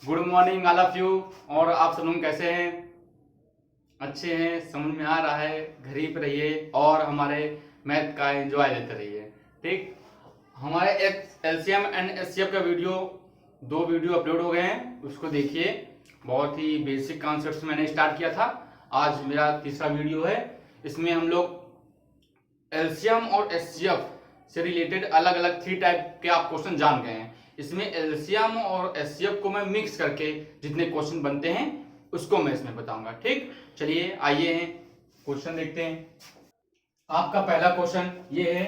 Good morning all of you. और आप सब लोग कैसे हैं? अच्छे हैं, समझ में आ रहा है। घर ही पे रहिए और हमारे मैथ का एंजॉय लेते रहिए। ठीक, हमारे एलसीएम एंड एचसीएफ का दो वीडियो अपलोड हो गए हैं, उसको देखिए। बहुत ही बेसिक कॉन्सेप्ट मैंने स्टार्ट किया था, आज मेरा तीसरा वीडियो है। इसमें हम लोग एलसीएम और एचसीएफ से रिलेटेड अलग अलग 3 टाइप के आप क्वेश्चन जान गए हैं। इसमें एलसीएम और एचसीएफ को मैं मिक्स करके जितने क्वेश्चन बनते हैं उसको मैं इसमें बताऊंगा। ठीक, चलिए आइए हैं क्वेश्चन देखते हैं। आपका पहला क्वेश्चन ये है,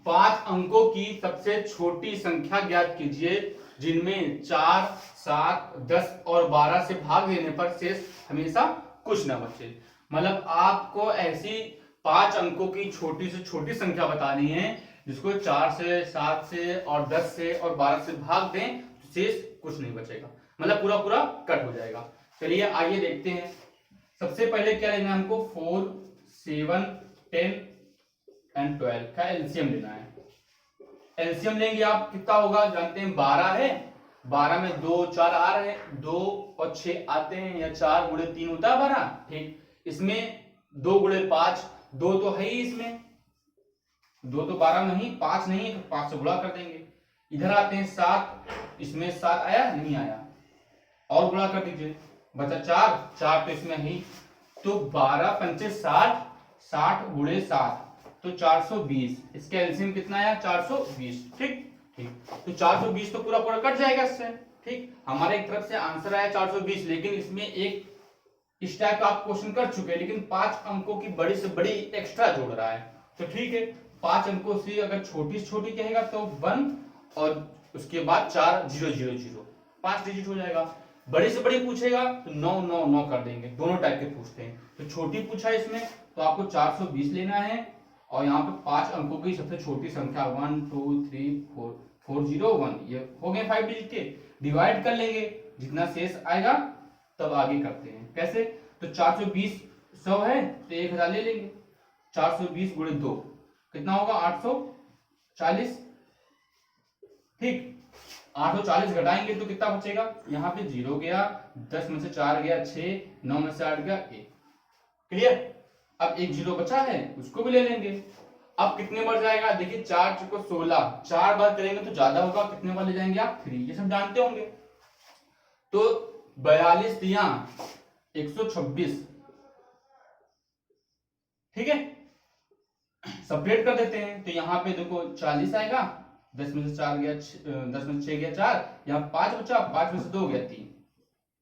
5 अंकों की सबसे छोटी संख्या ज्ञात कीजिए जिनमें 4, 7, 10 और 12 से भाग देने पर शेष हमेशा कुछ न बचे। मतलब आपको ऐसी 5 अंकों की छोटी से छोटी संख्या बतानी है जिसको 4 से, 7 से और 10 से और 12 से भाग दें तो शेष कुछ नहीं बचेगा, मतलब पूरा पूरा कट हो जाएगा। चलिए आइए देखते हैं। सबसे पहले क्या लेना है हमको, 4, 7, 10 एंड 12 का एलसीएम लेना है। एलसीएम लेंगे आप, कितना होगा जानते हैं, 12 है। 12 में 2 4 आ रहे हैं, 2 और 6 आते हैं, या 4 गुणे 3 होता है 12। ठीक, इसमें 2 गुणे 5, 2 तो है ही, इसमें 2 तो 12 नहीं, 5 नहीं, तो 5 से गुणा कर देंगे। इधर आते हैं 7, इसमें 7 आया नहीं आया, और गुणा कर दीजिए, बचा 4, 4 तो इसमें ही। तो 12 पंचे 60, 60 गुणे 7 तो 420। इसका एलसीएम कितना आया, 420। ठीक ठीक, तो 420 तो पूरा पूरा कट जाएगा इससे। ठीक, हमारे एक तरफ से आंसर आया 420, लेकिन इसमें एक इस टाइप का आप क्वेश्चन कर चुके हैं, लेकिन 5 अंकों की बड़ी से बड़ी एक्स्ट्रा जोड़ रहा है। तो ठीक है, 5 अंकों से अगर छोटी से छोटी कहेगा तो 1 और उसके बाद 4 0 0 0, 5 डिजिट हो जाएगा। बड़ी से बड़ी पूछेगा तो 9 9 9 कर देंगे, दोनों टाइप के पूछते हैं। तो छोटी पूछा इसमें तो आपको 420 लेना है, और यहाँ पे 5 अंकों की सबसे छोटी संख्या 1 2 3 4 4 0 1, ये हो गए 5 डिजिट के। डिवाइड कर लेंगे, जितना शेष आएगा तब आगे करते हैं। कैसे, तो 420 100 है तो 1000 ले लेंगे, 420 गुणे 2 कितना होगा, 840। ठीक, 840 घटाएंगे तो कितना बचेगा, यहाँ पे 0 गया, 10 में से 4 गया 6, 9 में से 8 गया 1। क्लियर, अब एक 0 बचा है उसको भी ले लेंगे। अब कितने बार जाएगा, देखिए 4 चुको 16, 4 बार करेंगे तो ज्यादा होगा, कितने बार ले जाएंगे आप, 3, ये सब जानते होंगे। तो 42 दिया 126। ठीक है, सेपरेट कर देते हैं, तो यहाँ पे देखो 40 आएगा, 10 में से 4 गया 10 में से 6 गया 4, यहाँ 5 बचा, 5 में से 2 गया 3,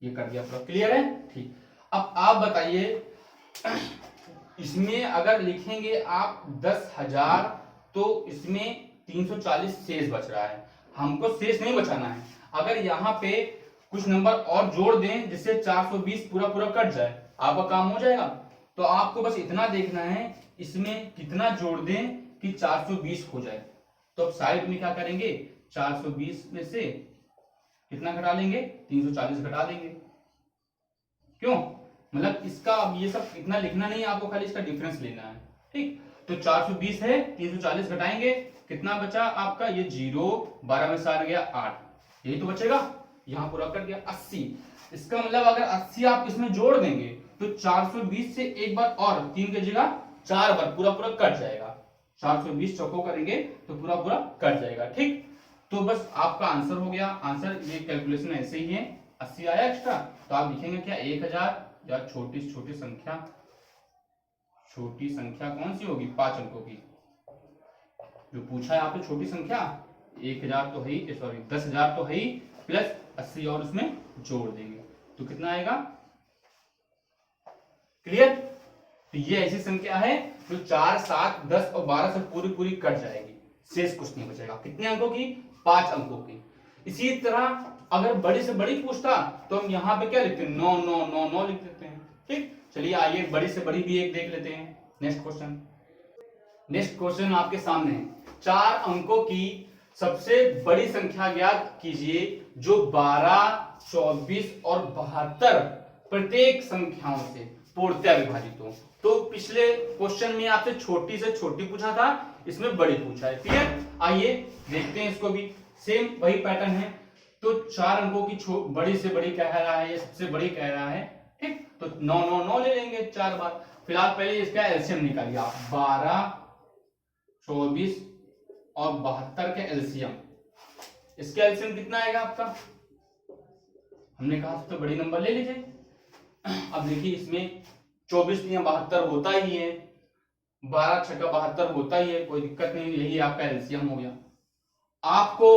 ये कर दिया पूरा। क्लियर है? ठीक, अब आप बताइए, इसमें अगर लिखेंगे आप 10,000 तो इसमें 340 शेष बच रहा है, हमको शेष नहीं बचाना है। अगर यहाँ पे कुछ नंबर और जोड़ दें जिससे 420 पूरा पूरा कट जाए, आपका काम हो जाएगा। तो आपको बस इतना देखना है इसमें कितना जोड़ दें कि 420 हो जाए। तो अब साइड में क्या करेंगे, 420 में से कितना घटा लेंगे, 340 घटा देंगे। क्यों, मतलब इसका अब ये सब इतना लिखना नहीं है आपको, खाली इसका डिफरेंस लेना है। ठीक, तो 420 है, 340 घटाएंगे, कितना बचा आपका, ये 0, 12 में से 8 गया 8, यही तो बचेगा, यहां पूरा कट गया 80। इसका मतलब अगर 80 आप इसमें जोड़ देंगे तो 420 से एक बार और 3 की जगह 4 बार पूरा पूरा कट जाएगा। 420 चौको करेंगे तो पूरा पूरा कट जाएगा। ठीक, तो बस आपका आंसर हो गया। आंसर ये कैलकुलेशन ऐसे ही है, 80 आया एक्स्ट्रा, तो आप लिखेंगे क्या, 1000, या छोटी से छोटी संख्या, छोटी संख्या कौन सी होगी, 5 अंकों की जो पूछा है आपने, छोटी संख्या 1000 तो है ही, सॉरी 10,000 तो है ही, प्लस 80 और उसमें जोड़ देंगे तो कितना आएगा। क्लियर, तो ये ऐसी संख्या है जो 4, 7, 10 और 12 से पूरी पूरी कट जाएगी, शेष कुछ नहीं बचेगा। कितने अंकों की, 5 अंकों की। इसी तरह अगर बड़ी से बड़ी पूछता तो हम यहाँ पे क्या लिखते हैं, 9 9 9 9 लिख देते हैं। ठीक, चलिए आइए बड़ी से बड़ी भी एक देख लेते हैं। नेक्स्ट क्वेश्चन, नेक्स्ट क्वेश्चन आपके सामने है, 4 अंकों की सबसे बड़ी संख्या ज्ञात कीजिए जो 12, 24 और 72 प्रत्येक संख्याओं से पूर्णतः विभाजित हो। तो पिछले क्वेश्चन में आपसे छोटी से छोटी पूछा था, इसमें बड़ी पूछा है। क्लियर, आइए देखते हैं इसको भी, सेम वही पैटर्न है। तो 4 अंकों की बड़ी से बड़ी कह रहा है, ये सबसे बड़ी कह रहा है, ठीक। तो 9 9 9 ले लेंगे 4 बार। फिलहाल पहले इसका एलसीएम निकालिए आप, 12, 24 और 72 के एलसीएम। इसका एलसीएम कितना आएगा आपका? हमने कहा सबसे बड़ी नंबर ले लीजिए। अब देखिए इसमें 24 या 72 होता ही है, 12 छक्का 72 होता ही है, कोई दिक्कत नहीं, यही आपका एलसीएम हो गया। आपको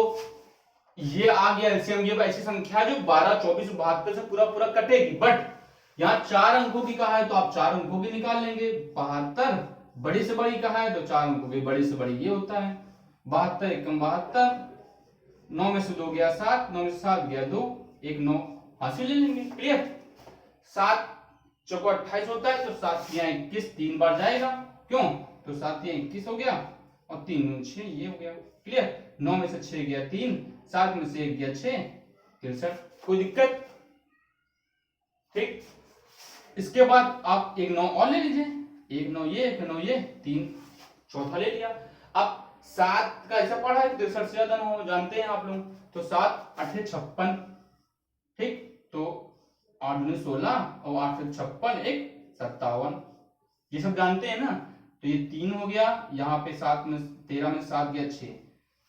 ये आ गया एलसीएम, ये ऐसी संख्या जो 12, 24, 72 से पूरा पूरा कटेगी, बट यहाँ 4 अंकों की कहा है तो आप 4 अंकों की निकाल लेंगे। 72 बड़ी से बड़ी कहा है तो 4 अंकों की बड़ी से बड़ी ये होता है, 72 एकम 72, 9 में से 2 गया 7, 9 में से 7 गया 2, 1 9 हासिल ले लेंगे। क्लियर? 7 चौको 28 होता है, तो 7 या 21 3 बार जाएगा, क्यों? तो 7 या 21 हो गया और 3 6 ये हो गया। क्लियर? 9 में से 6 गया 3, 7 में से 1 गया 6, 63। कोई दिक्कत? ठीक। इसके बाद आप 1 9 और ले लीजिए, 1 9 ये 1 9 ये 3 चौथा ले लिया। अब 7 का ऐसा पढ़ा है 63 से ज्यादा हो, जानते हैं आप लोग, तो 7 8 56, ठीक। तो 8 दूनी 16 और 8 से 56 1 57, ये सब जानते हैं ना। तो ये 3 हो गया, यहाँ पे 7 में 13 में 7 गया 6,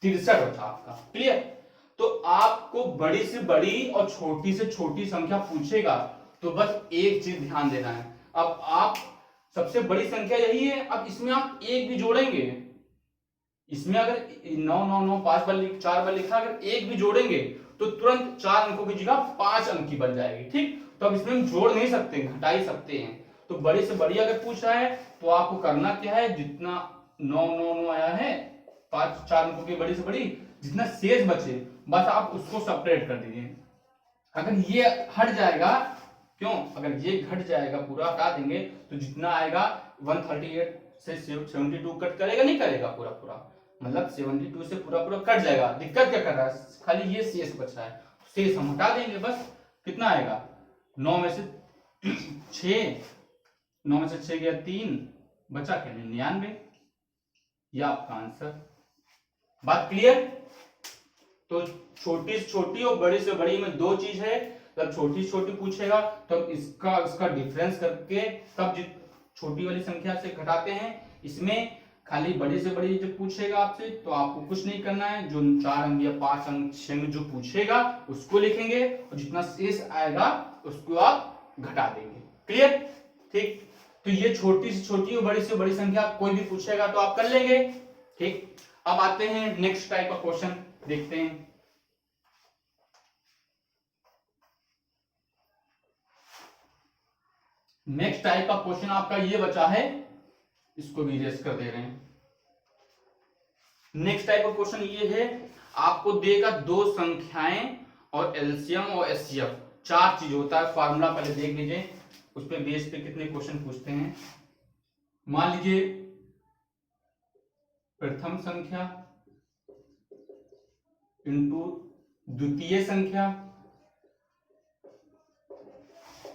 63 होता आपका। क्लियर? तो आपको बड़ी से बड़ी और छोटी से छोटी संख्या पूछेगा तो बस एक चीज ध्यान देना है। अब आप सबसे बड़ी संख्या यही है, अब इसमें आप एक भी जोड़ेंगे, इसमें अगर 9 9 9 5 बार 4 बार लिखा, अगर एक भी जोड़ेंगे तो तुरंत 4 अंकों की जगह 5 अंक की बन जाएगी, ठीक। तो अब इसमें हम जोड़ नहीं सकते, घटा ही सकते हैं। तो बड़ी से बड़ी अगर पूछ रहा है तो आपको करना क्या है, जितना 9 9 9 आया है 5 4 अंकों की बड़ी से बड़ी, जितना शेष बचे बस आप उसको सेपरेट कर दीजिए। अगर ये हट जाएगा, क्यों, अगर ये घट जाएगा पूरा हटा देंगे तो जितना आएगा 138 से 72 कट करेगा, नहीं करेगा पूरा पूरा, मतलब 72 से पूरा पूरा कट जाएगा। दिक्कत क्या कर रहा है, खाली ये शेष बच रहा है, शेष हम हटा देंगे बस। कितना आएगा, 9 में से 6, 9 में से 6 गया 3, बचा क्या 99, ये आपका आंसर। बात क्लियर? तो छोटी से छोटी और बड़ी से बड़ी में दो चीज है, जब छोटी से छोटी पूछेगा तो इसका डिफरेंस करके तब छोटी वाली संख्या से घटाते हैं। इसमें खाली बड़ी से बड़ी जब पूछेगा आपसे तो आपको कुछ नहीं करना है, जो 4 अंक या 5 अंक 6 अंक जो पूछेगा उसको लिखेंगे और जितना शेष आएगा उसको आप घटा देंगे। क्लियर? ठीक। तो ये छोटी से छोटी और बड़ी से बड़ी संख्या कोई भी पूछेगा तो आप कर लेंगे, ठीक। अब आते हैं नेक्स्ट टाइप का क्वेश्चन, देखते हैं। नेक्स्ट टाइप का क्वेश्चन आपका ये बचा है, इसको भी इरेज कर दे रहे हैं। नेक्स्ट टाइप का क्वेश्चन ये है, आपको देगा दो संख्याएं और एलसीएम और एचसीएफ, 4 चीज होता है। फार्मूला पहले देख लीजिए, उस पे बेस पे कितने क्वेश्चन पूछते हैं। मान लीजिए प्रथम संख्या इंटू द्वितीय संख्या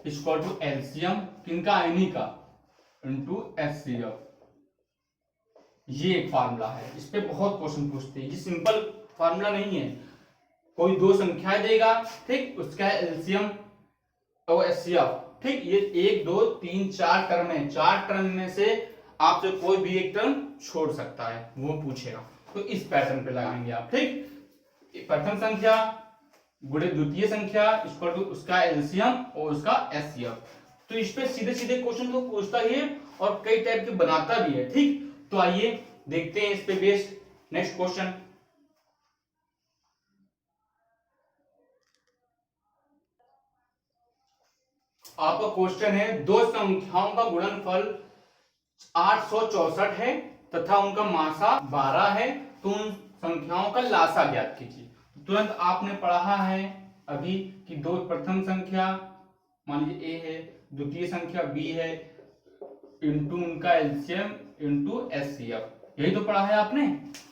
इक्वल टू एलसीएम किनका, इन्हीं का, इंटू एचसीएफ। ये एक फार्मूला है, इस पे बहुत क्वेश्चन पूछते हैं। ये सिंपल फार्मूला नहीं है, कोई दो संख्याएं देगा, ठीक, उसका एलसीएम और एचसीएफ, ठीक। ये 1 2 3 4 टर्म है, 4 टर्म में से आपसे कोई भी एक टर्म छोड़ सकता है, वो पूछेगा। तो इस पैटर्न पे लगाएंगे आप, ठीक। प्रथम संख्या गुणे द्वितीय संख्या इक्वल टू उसका एलसीएम और उसका एचसीएफ। तो इस पे सीधे सीधे क्वेश्चन तो पूछता ही है और कई टाइप के बनाता भी है, ठीक। तो आइए देखते हैं इस पे बेस्ड नेक्स्ट क्वेश्चन। आपका क्वेश्चन है, दो संख्याओं का गुणनफल 864 है तथा उनका मासा 12 है, तो उन संख्याओं का लासा ज्ञात कीजिए। तुरंत आपने पढ़ा है अभी कि दो प्रथम संख्या मान लीजिए ए है, द्वितीय संख्या बी है, इंटू उनका एलसीएम इंटू एचसीएफ, यही तो पढ़ा है आपने,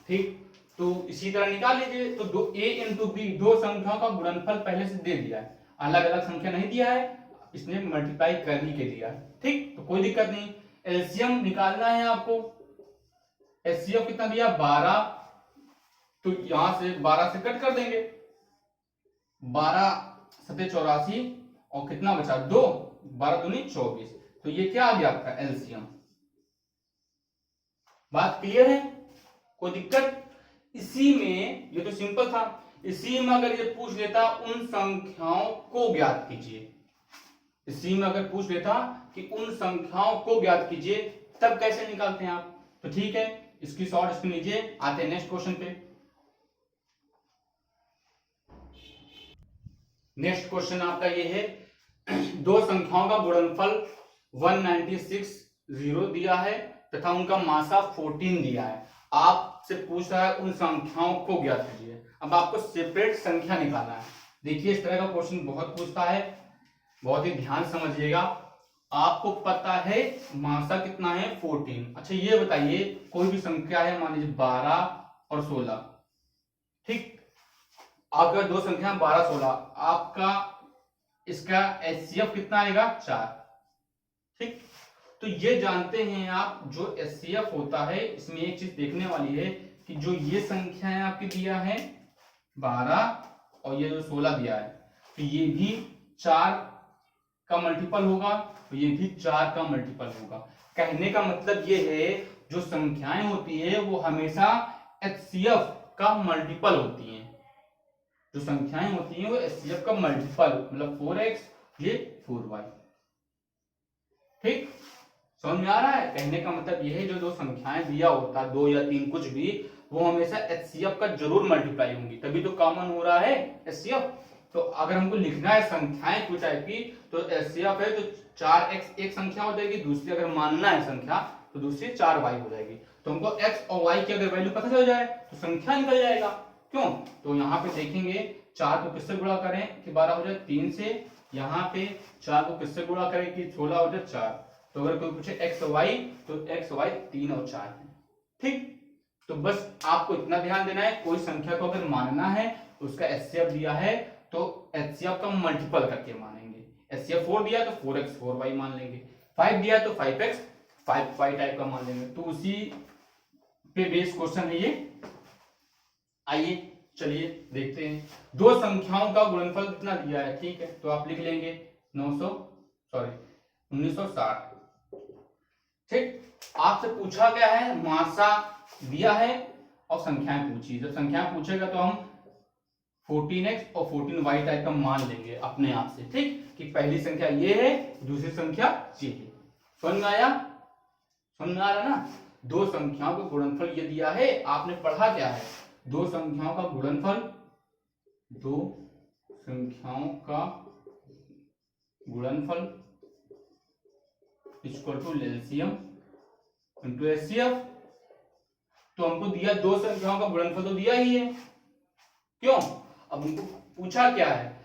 ठीक। तो इसी तरह निकाल लीजिए। तो दो ए इंटू बी, दो संख्याओं का गुणनफल पहले से दे दिया है, अलग अलग संख्या नहीं दिया है, इसने मल्टीप्लाई कर ही के दिया है, ठीक। तो कोई दिक्कत नहीं। एलसीएम निकालना है आपको, एचसीएफ कितना दिया 12, तो यहां से 12 से कट कर देंगे, 12 सत्ते 84 और कितना बचा 2, 12 दूनी 24। तो ये क्या आ गया आपका एलसीएम। बात क्लियर है, कोई दिक्कत? इसी में ये तो सिंपल था, इसी में अगर ये पूछ लेता उन संख्याओं को ज्ञात कीजिए, इसी में अगर पूछ लेता कि उन संख्याओं को ज्ञात कीजिए, तब कैसे निकालते हैं आप? तो ठीक है, इसकी शॉर्ट इसमें लीजिए, आते हैं नेक्स्ट क्वेश्चन पे। नेक्स्ट क्वेश्चन आपका ये है, दो संख्याओं का गुणनफल 1960 दिया है तथा उनका मासा 14 दिया है। आपसे पूछ रहा है उन संख्याओं को ज्ञात कीजिए। अब आपको सेपरेट संख्या निकालना है। देखिए इस तरह का क्वेश्चन बहुत पूछता है, बहुत ही ध्यान समझिएगा। आपको पता है मासा कितना है 14। अच्छा ये बताइए कोई भी संख्या है, मान लीजिए 12 और 16, ठीक। अगर दो संख्या 12 16, आपका इसका एचसीएफ कितना आएगा 4, ठीक। तो ये जानते हैं आप, जो एचसीएफ होता है इसमें एक चीज देखने वाली है कि जो ये संख्या है आपकी दिया है 12 और ये जो 16 दिया है, तो ये भी 4 का मल्टीपल होगा, तो ये भी 4 का मल्टीपल होगा। कहने का मतलब ये है जो संख्याएं होती है वो हमेशा एचसीएफ का मल्टीपल होती हैं। जो संख्याएं होती हैं वो एचसीएफ का मल्टीपल, मतलब 4x ये 4y, ठीक। समझ में आ रहा है? कहने का मतलब ये है जो दो संख्याएं दिया होता है 2 या 3 कुछ भी, वो हमेशा एचसीएफ का जरूर मल्टीप्लाई होंगी, तभी तो कॉमन हो रहा है एचसीएफ। तो अगर हमको लिखना है संख्याएं कुछ टाइप की, तो एचसीएफ है तो 4x एक संख्या हो जाएगी, दूसरी अगर मानना है संख्या तो दूसरी 4y हो जाएगी। तो हमको x और y की अगर वैल्यू पता चल जाए तो संख्या निकल जाएगा। क्यों? तो यहाँ पे देखेंगे 4 को किससे गुणा करें कि 12 हो जाए 3 से, यहाँ पे 4 को किससे गुणा करें कि 16 हो जाए 4। तो अगर कोई पूछे x और y, तो x और y 3 और 4 है, ठीक। तो बस आपको इतना ध्यान देना है, कोई संख्या को अगर मानना है उसका एचसीएफ दिया है तो एचसीएफ का मल्टीपल करके मानेंगे। एचसीएफ 4 दिया तो 4x 4y मान लेंगे, 5 दिया तो 5x 5y टाइप का मान लेंगे। तो उसी पे बेस क्वेश्चन है ये। आइए चलिए देखते हैं। दो संख्याओं का गुणनफल कितना दिया है, ठीक है, तो आप लिख लेंगे 1960, ठीक। आपसे पूछा गया है मासा दिया है और संख्याएं पूछी। जब संख्याएं पूछेगा तो हम 14x और 14y टाइप का मान लेंगे अपने आप से, ठीक, कि पहली संख्या ये है, दूसरी संख्या ये है। समझ में आया? समझ में आ रहा ना? दो संख्याओं का गुणनफल ये दिया है, आपने पढ़ा क्या है? दो संख्याओं का गुणनफल, दो संख्याओं का गुणनफल equal to LCM into HCF. तो हमको दिया दो संख्याओं का गुणनफल तो दिया ही है, क्यों? अब हमको पूछा क्या है?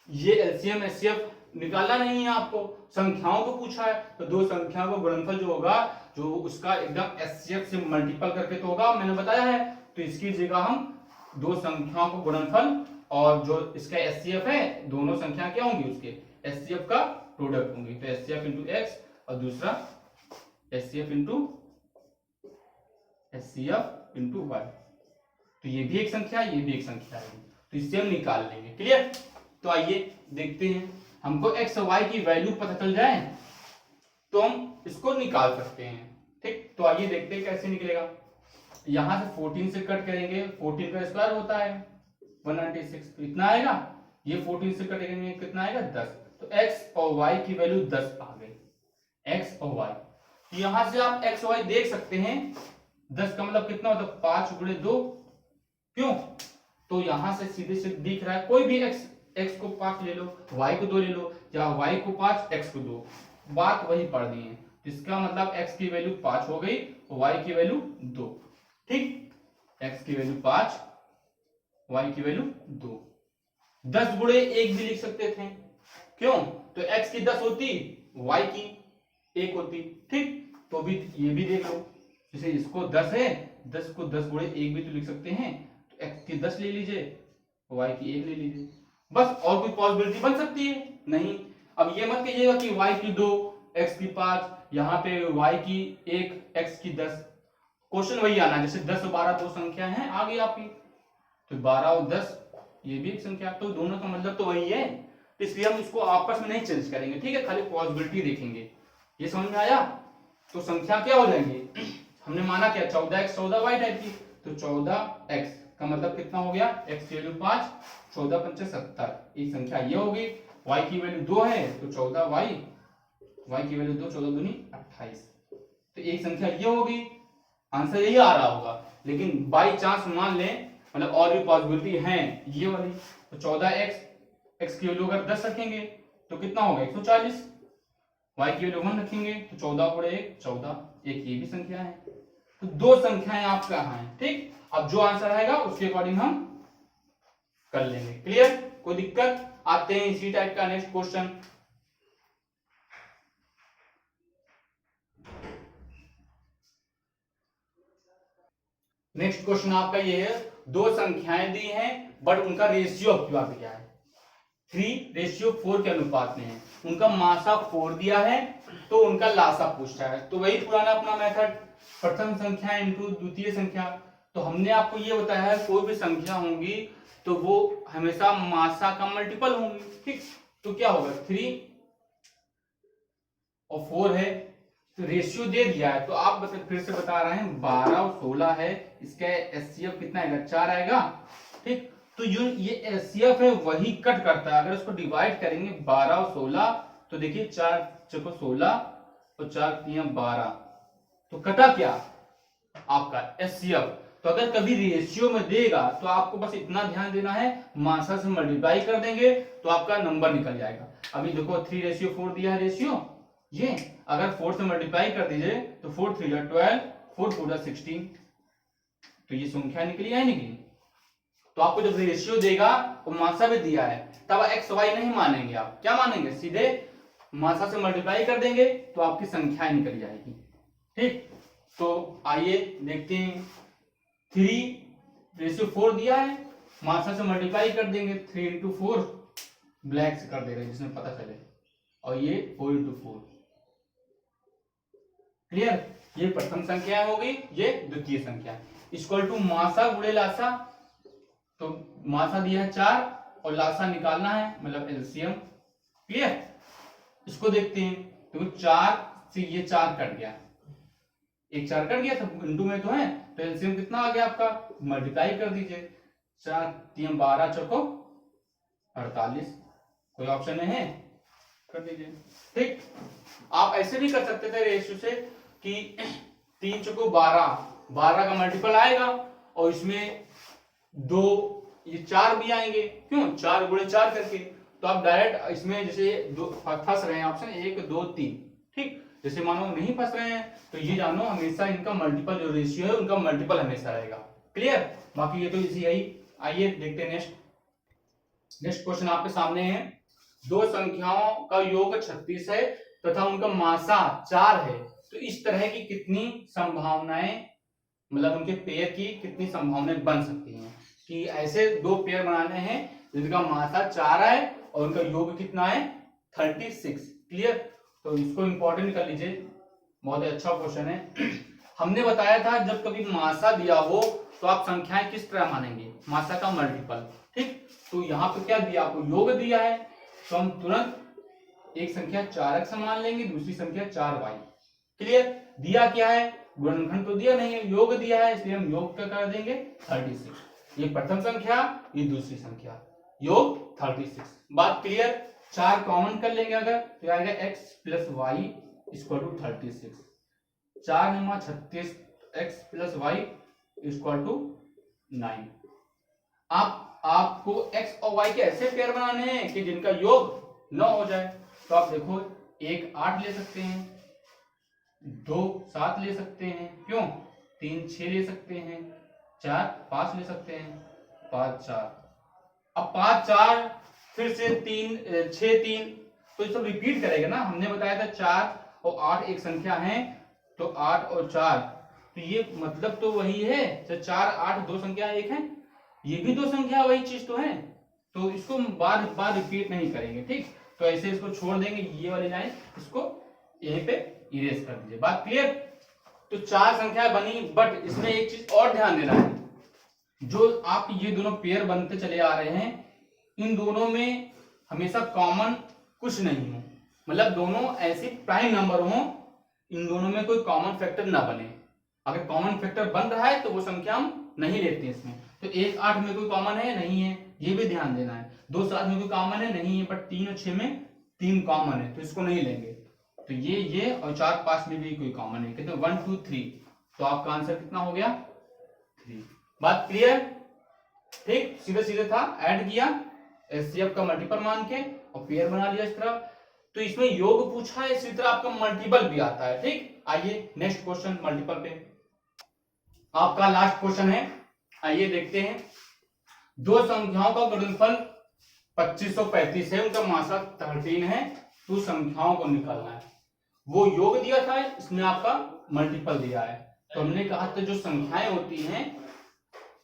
ये एलसीएम एचसीएफ निकालना नहीं है आपको, संख्याओं को पूछा है। तो दो संख्याओं का गुणनफल जो होगा, जो उसका एकदम एचसीएफ से मल्टीपल करके तो होगा, मैंने बताया है। तो इसकी जगह हम दो संख्याओं को गुणनफल और जो इसका एचसीएफ है, दोनों संख्या क्या होंगी उसके एचसीएफ का प्रोडक्ट होंगी। तो एचसीएफ इंटू एक्स और दूसरा एचसीएफ इंटू वाई। तो ये भी एक संख्या है, ये भी एक संख्या है, तो इससे हम निकाल लेंगे। क्लियर? तो आइए देखते हैं। हमको एक्स और वाई की वैल्यू पता चल जाए तो हम इसको निकाल सकते हैं, ठीक। तो आइए देखते हैं कैसे निकलेगा। यहां से 14 से कट करेंगे, 14 का स्क्वायर होता है 196, तो इतना आएगा। ये 14 से कट करेंगे कितना आएगा 10। तो x और y की वैल्यू 10 आ गई, x और y। तो यहां से आप x और y देख सकते हैं। 10 का मतलब कितना होता है 5 गुणे 2। क्यों? तो यहां से सीधे से दिख रहा है, कोई भी x को 5 ले लो, y को 2 ले लो, या y को 5 x को 2, बात वही पढ़ दी है। इसका मतलब x की वैल्यू 5 हो गई, y की वैल्यू 2, ठीक। x की वैल्यू 5, y की वैल्यू 2। 10 गुणे 1 भी लिख सकते थे, क्यों? तो x की 10 होती, y की 1 होती, ठीक। तो भी ये भी देख लो, जैसे इसको 10 है, 10 को 10 गुणे 1 भी तो लिख सकते हैं। तो x की 10 ले लीजिए, y की 1 ले लीजिए, बस। और कोई पॉसिबिलिटी बन सकती है? नहीं। अब ये मत कहिएगा कि y की 2 x की 5, यहाँ पे y की 1 x की 10। क्वेश्चन वही आना, जैसे 10 और 12 दो संख्या हैं, आ गई आपकी। तो 12 और 10 ये भी एक संख्या, तो दोनों का मतलब तो वही है, तो इसलिए हम इसको आपस में नहीं चेंज करेंगे, ठीक है, खाली पॉसिबिलिटी देखेंगे। ये समझ में आया? तो संख्या क्या हो जाएंगी, हमने माना क्या 14x 14y टाइप की, तो 14x का मतलब कितना हो गया, x की वैल्यू 5, 14 पंचे 70, एक संख्या ये होगी। y की वैल्यू 2 है तो 14y, y की वैल्यू 2, 14 दूनी 28, तो एक संख्या ये होगी। आंसर यही आ रहा होगा, लेकिन बाई चांस मान लें, मतलब और भी पॉसिबिलिटी है ये वाली, तो 14x, x की वैल्यू अगर 10 रखेंगे तो कितना होगा 140, y की वैल्यू 1 रखेंगे तो 14 गुणे 1 14, एक ये भी संख्या है। तो दो संख्याएं आपका है, ठीक। अब जो आंसर आएगा उसके अकॉर्डिंग हम कर लेंगे। क्लियर? कोई दिक्कत? आते हैं इसी टाइप का नेक्स्ट क्वेश्चन। नेक्स्ट क्वेश्चन आपका ये है, दो संख्याएं दी हैं बट उनका रेशियो क्या दिया है, 3:4 के अनुपात में है। उनका मासा 4 दिया है तो उनका लासा पूछता है, तो वही पुराना अपना मेथड, प्रथम संख्या इनटू द्वितीय संख्या। तो हमने आपको ये बताया है कोई भी संख्या होंगी तो वो हमेशा मासा का मल्टीपल होंगी, ठीक। तो क्या होगा 3 और 4 है, तो रेशियो दे दिया है, तो आप फिर से बता रहे हैं 12 और 16 है, इसका एचसीएफ कितना आएगा 4 आएगा, ठीक। तो ये एचसीएफ है वही कट करता है, अगर उसको डिवाइड करेंगे 12 और 16 तो देखिए 4 चको 16 और 4 3 12, तो कटा क्या आपका एचसीएफ। तो अगर कभी रेशियो में देगा तो आपको बस इतना ध्यान देना है, मासा से मल्टीप्लाई कर देंगे तो आपका नंबर निकल जाएगा। अभी देखो 3:4 दिया है रेशियो, ये अगर 4 से मल्टीप्लाई कर दीजिए तो 4 3 12, 4 4 16, तो ये संख्या निकली है निकली। तो आपको जब रेशियो देगा और मासा भी दिया है तब एक्स वाई नहीं मानेंगे, आप क्या मानेंगे, सीधे मासा से मल्टीप्लाई कर देंगे तो आपकी संख्या निकल जाएगी, ठीक। तो आइए देखते हैं, 3:4 दिया है, मासा से मल्टीप्लाई कर देंगे, 3 into 4 ब्लैक से कर दे रहे हैं जिसमें पता चले, और ये 4 into 4। क्लियर? ये प्रथम संख्या होगी, ये द्वितीय संख्या। इक्वल टू मासा गुणे लासा, तो मासा दिया है 4 और लासा निकालना है, मतलब एलसीएम। क्लियर? इसको देखते हैं, तो 4 से ये 4 कट गया, एक 4 कट गया, सब इंटू में तो है, तो एलसीएम कितना आ गया आपका, मल्टीप्लाई कर दीजिए, 4 3 12 चौको 48, कोई ऑप्शन नहीं है, कर दीजिए, ठीक। आप ऐसे भी कर सकते थे रेशियो से कि 3 चौको 12, 12 का मल्टीपल आएगा और इसमें 2 ये 4 भी आएंगे, क्यों 4 गुणे 4 करके, तो आप डायरेक्ट इसमें जैसे फंस रहे हैं ऑप्शन 1 2 3, ठीक। जैसे मानो नहीं फंस रहे हैं तो ये जानो हमेशा इनका मल्टीपल जो रेशियो है उनका मल्टीपल हमेशा रहेगा। क्लियर? बाकी ये तो इजी है ही। आइए देखते हैं नेक्स्ट क्वेश्चन आपके सामने है, दो संख्याओं का योग 36 है तथा उनका मासा 4 है, तो इस तरह की कितनी संभावनाएं, मतलब उनके पेयर की कितनी संभावनाएं बन सकती हैं, कि ऐसे दो पेयर बनाने हैं जिनका मासा 4 है और उनका योग कितना है 36। क्लियर? तो इसको इंपॉर्टेंट कर लीजिए, बहुत अच्छा क्वेश्चन है। हमने बताया था जब कभी मासा दिया हो तो आप संख्याएं किस तरह मानेंगे, मासा का मल्टीपल, ठीक। तो यहाँ पे क्या दिया, आपको योग दिया है तो हम तुरंत एक संख्या 4x मान लेंगे, दूसरी संख्या 4y। क्लियर? दिया क्या है, गुणनखंड तो दिया नहीं है, योग दिया है, इसलिए हम योग का कर देंगे 36। ये प्रथम संख्या, ये दूसरी संख्या, योग 36। बात क्लियर? 4 कॉमन कर लेंगे अगर तो आएगा x plus Y equal to 36, 4 9 36, x plus Y equal to 9। आपको x और y के ऐसे पेयर बनाने हैं कि जिनका योग 9 हो जाए, तो आप देखो 1 8 ले सकते हैं, 2 7 ले सकते हैं, क्यों 3 6 ले सकते हैं, 4 5 ले सकते हैं, 5 4, अब 5 4 फिर से 3 6 3, तो ये सब रिपीट करेगा ना। हमने बताया था 4 और 8 एक संख्या है, तो 8 और 4, तो ये मतलब तो वही है, तो 4 8 दो संख्या एक है, ये भी दो संख्या वही चीज तो है, तो इसको बार बार रिपीट नहीं करेंगे, ठीक। तो ऐसे इसको छोड़ देंगे, ये वाली लाइन इसको यहीं पे इरेज कर दीजिए। बात क्लियर? तो 4 संख्या बनी, बट इसमें एक चीज और ध्यान देना है, जो आप ये दोनों पेयर बनते चले आ रहे हैं, इन दोनों में हमेशा कॉमन कुछ नहीं हो, मतलब दोनों ऐसे प्राइम नंबर हो, इन दोनों में कोई कॉमन फैक्टर ना बने। अगर कॉमन फैक्टर बन रहा है तो वो संख्या हम नहीं लेते हैं इसमें। तो 1 8 में कोई कॉमन है नहीं है, ये भी ध्यान देना है। 2 7 में कोई कॉमन है नहीं है, बट 3 और 6 में 3 कॉमन है, तो इसको नहीं लेंगे। तो ये और 4 5 में भी कोई कॉमन है, कितने 1 2 3, तो आपका आंसर कितना हो गया 3। बात क्लियर? ठीक, सीधे सीधे था, ऐड किया एचसीएफ का मल्टीपल मान के और पेयर बना लिया इस तरह। तो इसमें योग पूछा है, इसी तरह आपका मल्टीपल भी आता है। ठीक, आइए नेक्स्ट क्वेश्चन मल्टीपल पे आपका लास्ट क्वेश्चन है, आइए देखते हैं। दो संख्याओं का गुणनफल 2535 है, उनका मासा 13 है, तो संख्याओं को निकालना है। वो योग दिया था, इसमें आपका मल्टीपल दिया है। तो हमने कहा था जो संख्याएं होती हैं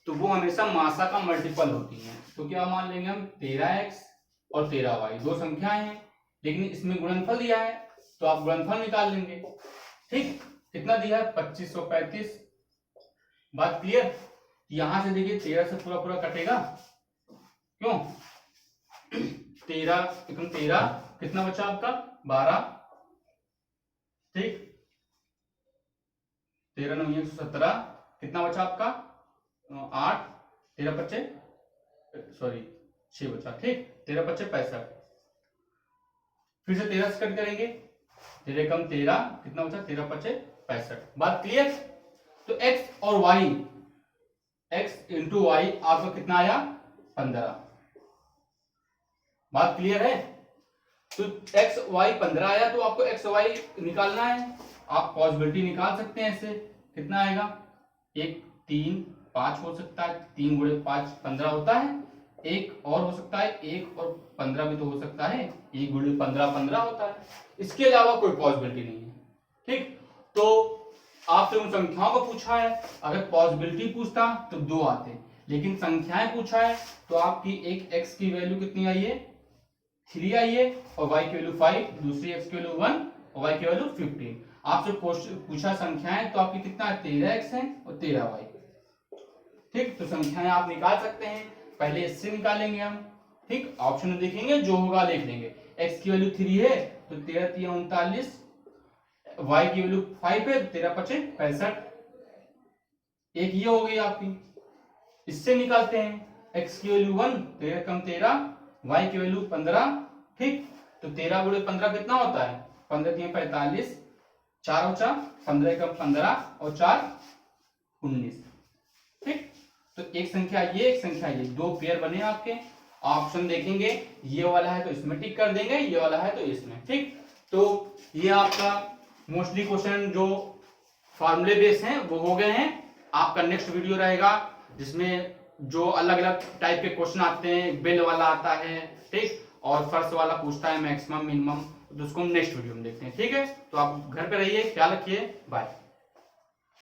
तो वो हमेशा मासा का मल्टीपल होती हैं। तो क्या मान लेंगे हम 13x और 13y दो संख्याएं हैं, लेकिन इसमें गुणनफल दिया है तो आप गुणनफल निकाल लेंगे। ठीक, कितना दिया है 2535। बात क्लियर? यहां से देखिए 13 से पूरा पूरा कटेगा, क्यों 13 13, कितना बचा आपका 12। ठीक, 13 9 117, कितना बचा आपका 8, 13 बच्चे सॉरी 6 बचा। ठीक, 13 बच्चे 65। फिर से 13 से कट करेंगे, 13 कम 13, कितना बचा 13 बच्चे 65। बात क्लियर? तो x और y, x इंटू वाई आपका कितना आया 15। बात क्लियर है? तो x y 15 आया, तो आपको x y निकालना है। आप पॉसिबिलिटी निकाल सकते हैं ऐसे, कितना आएगा 1 3 5 हो सकता है, 3 गुणे 5 15 होता है। एक और हो सकता है, 1 और 15 भी तो हो सकता है, 1 गुणे 15 15 होता है। इसके अलावा कोई पॉसिबिलिटी नहीं है। ठीक, तो आपसे उन संख्याओं को पूछा है, अगर पॉसिबिलिटी पूछता तो 2 आते, लेकिन संख्याएं पूछा है तो आपकी एक x की वैल्यू कितनी आई है 3 आई है, और y की वैल्यू 5, दूसरी x की वैल्यू 1 और y की वैल्यू 15। आपसे पूछा संख्याएं तो आपकी कितना 13x है और 13y। ठीक, तो संख्याएं आप निकाल सकते हैं, पहले इससे निकालेंगे हम। ठीक, ऑप्शन में देखेंगे जो होगा लिख लेंगे। x की वैल्यू 3 है तो 13 3 39, y की वैल्यू 5 है, 13 5 65। एक ये हो गई आपकी। इससे निकालते हैं, x की वैल्यू 1, 13 कम 13, y की वैल्यू 15। ठीक, तो 13 गुणे 15 कितना होता है 15 3 45, 4 और 4 15 कम 15 और 4 19। ठीक, तो एक संख्या ये, एक संख्या ये, दो पेयर बने आपके। ऑप्शन देखेंगे, ये वाला है तो इसमें टिक कर देंगे, ये वाला है तो इसमें। ठीक, तो ये आपका मोस्टली क्वेश्चन जो फॉर्मूले बेस हैं वो हो गए हैं। आपका नेक्स्ट वीडियो रहेगा जिसमें जो अलग अलग टाइप के क्वेश्चन आते हैं, बेल वाला आता है, ठीक, और फर्स्ट वाला पूछता है मैक्सिमम मिनिमम, तो उसको हम नेक्स्ट वीडियो में देखते हैं। ठीक है, तो आप घर पे रहिए, ख्याल रखिए, बाय।